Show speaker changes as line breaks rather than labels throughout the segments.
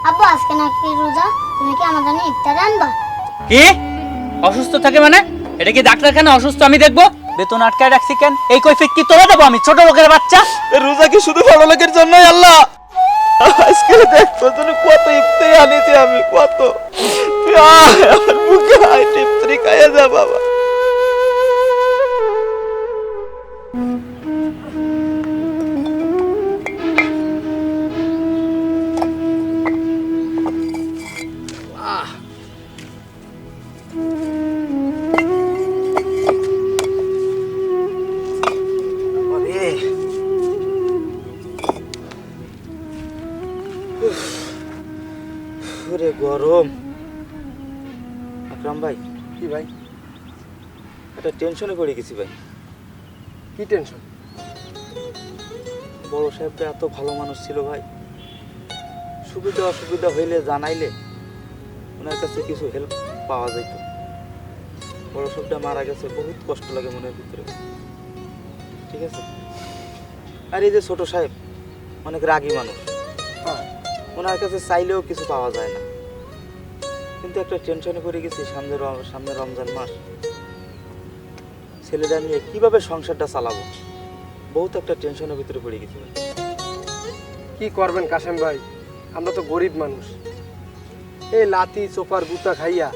আব্বু আজকে নাকি রোজা, তুমি কি আমাদের জন্য ইফতার আনবা?
কি অসুস্থ থাকে মানে? এটা কি ডাক্তারখানা অসুস্থ আমি দেখবো? বেতন আটকায় রাখছি কেন? এই কৈফিয়ত কি তোরা দেবো আমি? ছোট লোকের বাচ্চা।
রোজা কি শুধু বড় লোকের জন্যই আল্লাহ? আজকে দেখো তুমি কত ইফতারি আনিছি আমি, কত তুই আয় আমার মুখে আয়, ইফতারি খাইয়া যা বাবা। ওরে গরম। আকরাম ভাই।
কি ভাই?
একটা টেনশনে পড়ে গেছি ভাই।
কি টেনশন?
বড় সাহেবটা এত ভালো মানুষ ছিল ভাই, সুবিধা অসুবিধা হইলে জানাইলে ওনার কাছে কিছু হেল্প পাওয়া যেত। বড় সাহেবটা মারা গেছে, বহুত কষ্ট লাগে মনের ভিতরে, ঠিক আছে? আর এই যে ছোট সাহেব অনেক রাগী মানুষ, ওনার কাছে চাইলেও কিছু পাওয়া যায় না। কিন্তু একটা টেনশনে পড়ে গেছি, সামনে রমজান মাস, ছেলেটা নিয়ে কিভাবে সংসারটা চালাবো, বহুত একটা টেনশনের ভিতরে পড়ে গেছি ভাই।
কি করবেন কাশেম ভাই, আমরা তো গরিব মানুষ, এই লাতি চোপার গুতা খাইয়া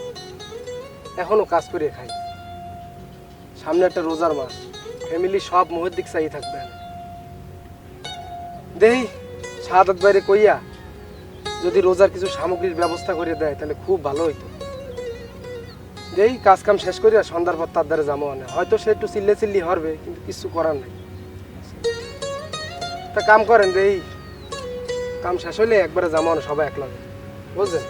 এখনো কাজ করে খাই। সামনে একটা রোজার মাস, ফ্যামিলি সব মোহের দিক চাই থাকবেন। দেই শাহাদাত বাইরে কইয়া যদি রোজার কিছু সামগ্রীর ব্যবস্থা করে দেয় তাহলে খুব ভালো হইতো। যেই কাজ কাম শেষ করিয়া সন্ধ্যার পর তার দ্বারা জামা আনে, হয়তো সে একটু চিল্লি হরবে, কিন্তু কিছু করার নাই। তা কাম করেন, দেই কাম শেষ হইলে একবারে জামা আনে সবাই একলাগে, বুঝলেন?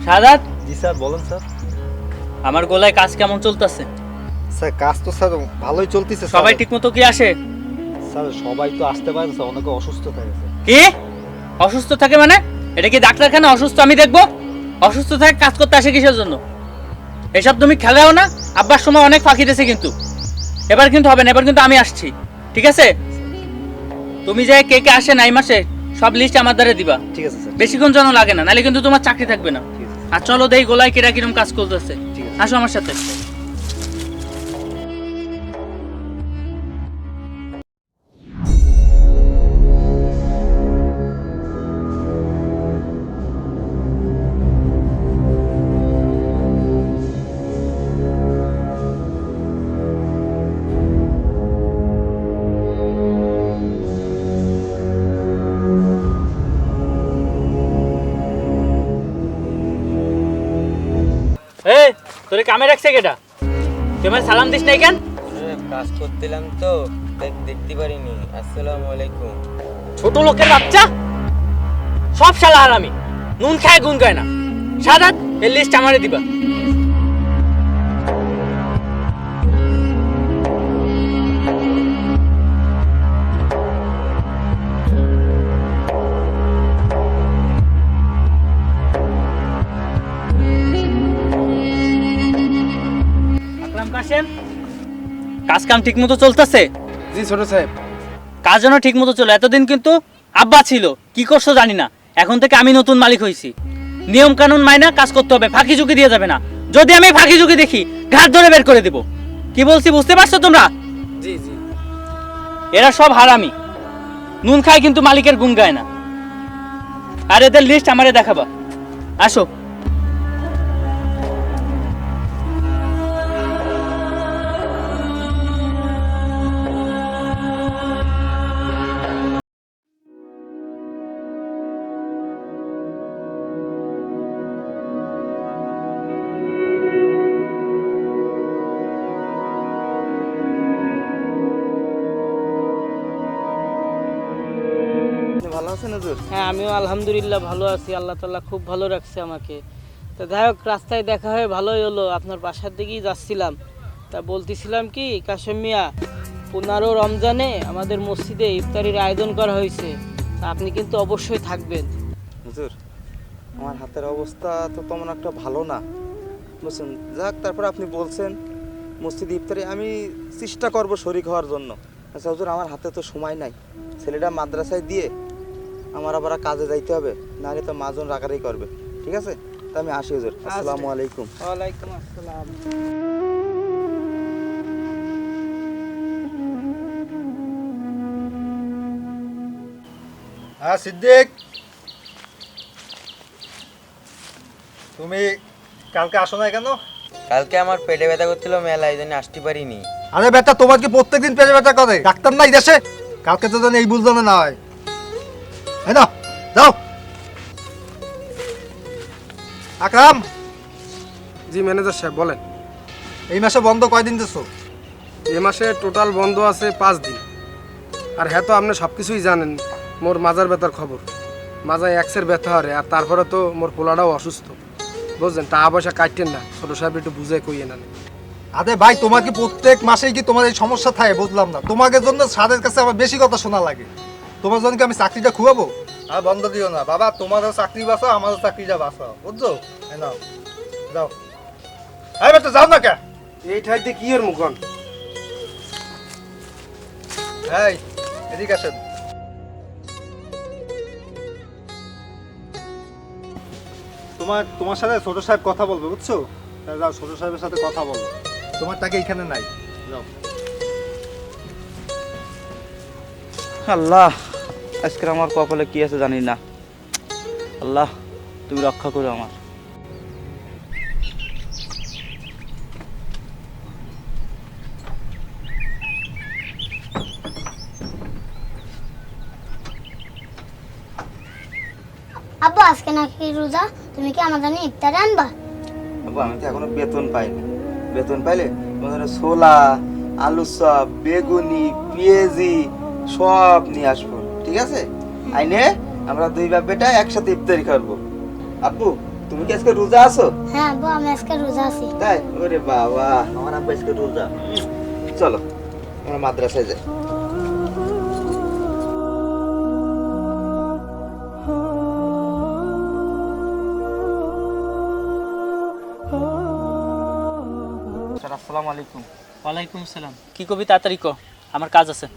সাদাত,
জি স্যার, বলেন স্যার।
আমার গলায় কাজ কেমন চলতেছে?
স্যার কাজ তো স্যার ভালোই চলতেছে।
সবাই ঠিকমতো কি আসে?
স্যার সবাই তো আসতে পারে স্যার, অনেকে অসুস্থ থাকে স্যার।
কি অসুস্থ থাকে মানে? এটা কি ডাক্তারখানা অসুস্থ আমি দেখবো? অসুস্থ থাকে কাজ করতে আসে কিসের জন্য? এসব তুমি খেলাও না। আব্বার সময় অনেক ফাঁকি দিয়েছে, কিন্তু এবার কিন্তু হবে না। এবার কিন্তু আমি আসছি, ঠিক আছে? তুমি যে কে কে আসে না এই মাসে সব লিস্ট আমার দ্বারা দিবা,
ঠিক আছে স্যার।
বেশিক্ষণ যেন লাগে না, নাহলে কিন্তু তোমার চাকরি থাকবে না।
ঠিক আছে।
আর চলো দেই গোলায় কেরা কিরম কাজ করতেছে।
ঠিক আছে।
আসো আমার সাথে। এই তোরে কামে রাখছে কেটা? তোমার সালাম দিস নাই কেন?
কাজ করতেলাম তো দেখতে পারিনি। আসসালামু আলাইকুম।
ছোট লোকের বাচ্চা, সব শালা হারামি, নুন খায় গুন খায় না। সাদাত, এর লিস্ট আমারে দিবা। আকরাম কাশেম, কাজ কাম ঠিক মতো চলতেছে?
জি ছোট সাহেব।
কাজ যেন ঠিক মতো চলে। এতদিন কিন্তু আব্বা ছিল, কি করছো জানি না। এখন থেকে আমি নতুন মালিক হয়েছি, নিয়ম কানুন মাইনা কাজ করতে হবে, ফাঁকি ঝুঁকি দিয়ে যাবে না। যদি আমি ফাঁকি ঝুঁকি দেখি ঘাট ধরে বের করে দেব। কি বলছি বুঝতে পারছো তোমরা?
জি জি।
এরা সব হারামি, নুন খায় কিন্তু মালিকের গুণ গায় না। আর এদের লিস্ট আমারে দেখাবা। আসো।
ভালো আছেন হুজুর?
হ্যাঁ, আমিও আলহামদুলিল্লাহ ভালো আছি। আল্লাহ তাআলা খুব ভালো রাখছে আমাকে। তা যাই হোক, রাস্তায় দেখা হয়ে ভালোই হলো। আপনার বাসার দিকেই যাচ্ছিলাম। তা বলতেছিলাম কি কাশেম মিয়া, 15 রমজানে আমাদের মসজিদে ইফতারির আয়োজন করা হয়েছে। তা আপনি কিন্তু অবশ্যই থাকবেন।
হুজুর, আমার হাতের অবস্থা তো তেমন একটা ভালো না, বুঝছেন? যাক, তারপর আপনি বলছেন মসজিদ ইফতারে, আমি চেষ্টা করব শরিক হওয়ার জন্য। আচ্ছা হুজুর, আমার হাতে তো সময় নাই, ছেলেটা মাদ্রাসায় দিয়ে আমার আবার কাজে যাইতে হবে, নাহলে তো মাজন রাগারাই করবে। ঠিক আছে, তা আমি আসি হুজুর। আসসালামু আলাইকুম।
ওয়ালাইকুম আসসালাম।
হ্যাঁ সিদ্দিক, তুমি কালকে আসো না কেন?
কালকে আমার পেটে ব্যথা করছিল মেলা, এই জন্য আসতে পারিনি।
আরে বেটা, তোমার কি প্রত্যেকদিন পেটে ব্যথা করে? ডাক্তার নাই দেশে? কালকে তো জানি এই বুঝলো না হয়, তাই না? যাও। আকরাম,
জি ম্যানেজার সাহেব বলেন।
এই মাসে বন্ধ কয়দিন দিছো?
এ মাসে টোটাল বন্ধ আছে 5 দিন। আর হ্যাঁ, তো আপনি সব কিছুই জানেন, মোর মাজার ব্যথার খবর। মাজায় এক্সের ব্যথা হরে, আর তারপরে তো মোর পোলাটাও অসুস্থ, বুঝলেন? টাকা পয়সা কাটতেন না, ছোট সাহেব একটু বুঝে কইয়ে নেন।
আরে ভাই, তোমার কি প্রত্যেক মাসেই কি তোমার এই সমস্যা থাকে? বুঝলাম না। তোমাকে জন্য স্যারের কাছে আমার বেশি কথা শোনা লাগে। তোমার জন্য কি আমি চাকরিটা খুয়াবো? আর বন্ধ দিও না বাবা, তোমারও চাকরি বাঁচাও, আমারও চাকরিটা বাঁচাও, বুঝছো? এই নাও, যাও। এই বেটা, যাও না কে?
এই ঠাইতে কি এর মুখন?
এই, এদিকে আসেন। তোমার সাথে ছোট সাহেব কথা বলবে, বুঝছো? তাহলে যাও, ছোট সাহেবের সাথে কথা বলো। তোমার টাকা এখানে নাই, যাও।
আল্লাহ, আজকে আমার কপালে কি আছে জানি না। আল্লাহ, তুমি রক্ষা করো আমার।
আব্বু আজকে নাকি রোজা, তুমি কি আমার জন্য ইফতারে আনবা?
বাবু, আমি তো এখনো বেতন পাইনি। বেতন পাইলে তোমাদের ছোলা, আলু চপ, বেগুনি, পেঁয়াজি সব নিয়ে আসবো। ঠিক আছে, আইনে আমরা দুই বাপ বেটা একসাথে ইফতারি করবো। আব্বু, তুমি কি আজকে রোজা আছো?
হ্যাঁ আব্বু, আমি আজকে রোজা আছি।
তাই? ওরে বাবা, আমার আব্বু আজকে রোজা। চলো আমরা মাদ্রাসায় যাই। স্যার আসসালামু আলাইকুম।
ওয়ালাইকুম আসসালাম। কি কবি, তাড়াতাড়ি ক, আমার কাজ আছে।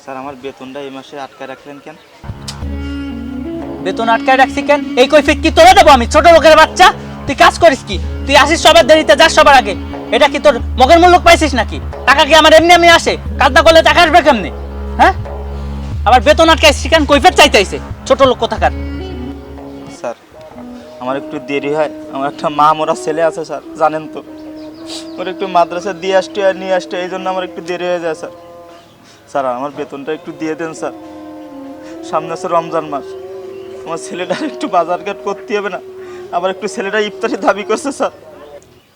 স্যার, আমার বেতনটা এই মাসে আটকায় রাখলেন কেন?
বেতন আটকায় রাখছি কেন? এই কৈফিয়ত কি তোরা দেবো আমি? ছোট লোকের বাচ্চা, তুই কাজ করিস কি? তুই আসিস সবার দেরিতে, যাস সবার আগে। এটা কি তোর মগের মূল্য পাইছিস নাকি? টাকা কি আমার এমনি এমনি আসে? কাজ না করলে টাকা আসবে কেমনি? হ্যাঁ, আবার বেতন আটকাইছিস কেন? কৈফিয়ত চাইতেছে ছোট লোক কোথাকার।
স্যার, আমার একটু দেরি হয়, আমার একটা মা মরা ছেলে আছে স্যার, জানেন তো। ওর একটু মাদ্রাসা দিয়ে আসতে আর নিয়ে আসতে, এই জন্য আমার একটু দেরি হয়ে যায় স্যার। স্যার, আমার বেতনটা একটু দিয়ে দেন স্যার। সামনে আছে রমজান মাস, আমার ছেলেটা একটু বাজার ঘাট করতে হবে না? আবার একটু ছেলেটা ইফতারি দাবি করছে স্যার।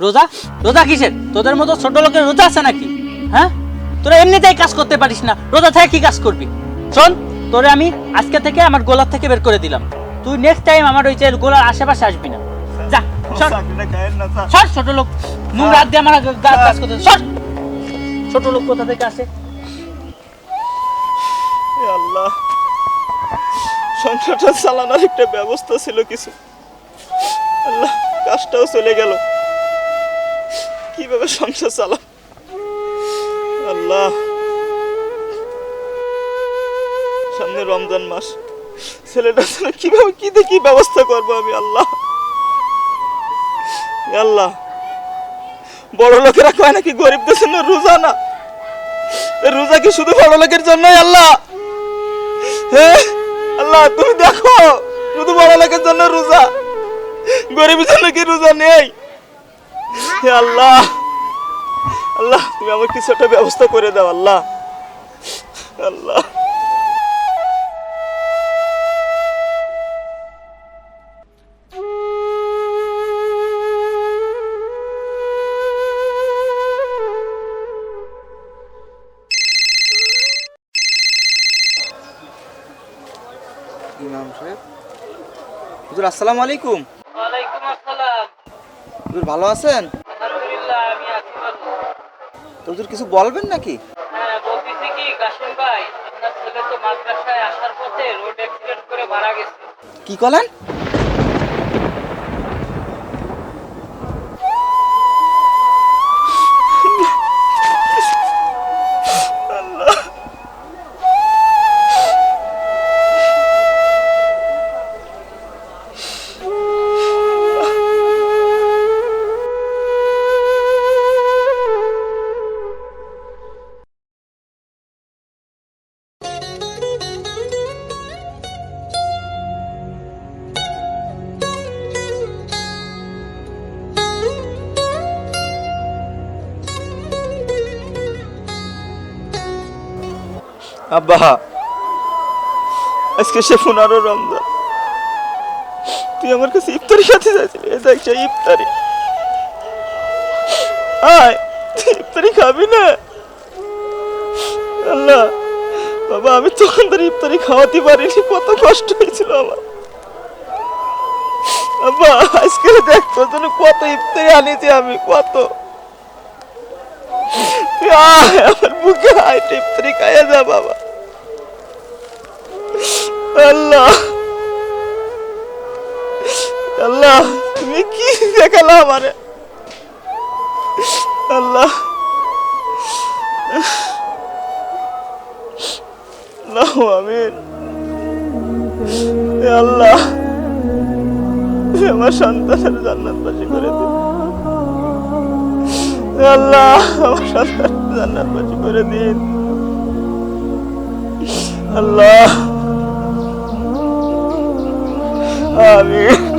রোজা? রোজা কিসের? তোদের মতো ছোট লোকের রোজা আছে নাকি? হ্যাঁ, তোরা এমনিতেই কাজ করতে পারিস না, রোজা থেকে কি কাজ করবি? শোন, তোরে আমি আজকে থেকে আমার গোলার থেকে বের করে দিলাম। তুই নেক্সট টাইম আমার ওই যে গোলার আশেপাশে আসবি না। যা, সর।
চাকরিটা খায়েন না স্যার।
সর, ছোট লোক, মুখ রাত দিয়ে আমার কাজ করতে সর। ছোট লোক কোথা থেকে আসে?
এ আল্লাহ, সংসারটা চালানোর একটা ব্যবস্থা ছিল কিছু, আল্লাহ কাজটাও চলে গেল। কিভাবে সংসার চালাম আল্লাহ? সামনে রমজান মাস, ছেলেটা কিভাবে কি ব্যবস্থা করবো আমি? আল্লাহ, আল্লাহ, বড় লোকেরা কয় নাকি গরিবদের জন্য রোজা না, রোজা কি শুধু বড় লোকের জন্যই? আল্লাহ, হ্যাঁ আল্লাহ, তুমি দেখো, শুধু বড় লোকের জন্য রোজা, গরিবের জন্য কি রোজা নেই? হে আল্লাহ, আল্লাহ তুমি আমার কিছু একটা ব্যবস্থা করে দাও আল্লাহ। আল্লাহ, ইমাম সাহেব, হুজুর আসসালামু আলাইকুম।
ওয়ালাইকুম আসসালাম।
হুজুর ভালো আছেন?
আলহামদুলিল্লাহ, আমি আছি ভালো।
তো হুজুর কিছু বলবেন নাকি?
হ্যাঁ, বলতেছি কি কাশিম ভাই, আপনার ছেলে তো মাদ্রাসায় আসার পথে রোড অ্যাক্সিডেন্ট করে মারা গেছে।
কি করলেন? আব্বা, আজকে সে 15 রমজান, তুই আমার কাছে ইফতারি খেতে চাইছিলি, এই দেখ সেই ইফতারি। আয়, তুই ইফতারি খাবি না? আল্লাহ বাবা, আমি তখন তোর ইফতারি খাওয়াতে পারিনি, কত কষ্ট হয়েছিল আমার। আব্বা, আজকে দেখ তোর জন্য কত ইফতারি আনিছি আমি, কত। তুই আয় আমার বুকে, আয় ইফতারি খাইয়া যা বাবা। আল্লাহ আল্লাহ, তুমি কি দেখালা আমারে? আল্লাহ আল্লাহ, আমিন। এ আল্লাহ, তুমি আমার সন্তানের জান্নাতবাসী করে দিন। এ আল্লাহ, আমার সন্তানের জান্নাতবাসী করে দিন। আল্লাহ, আমিন।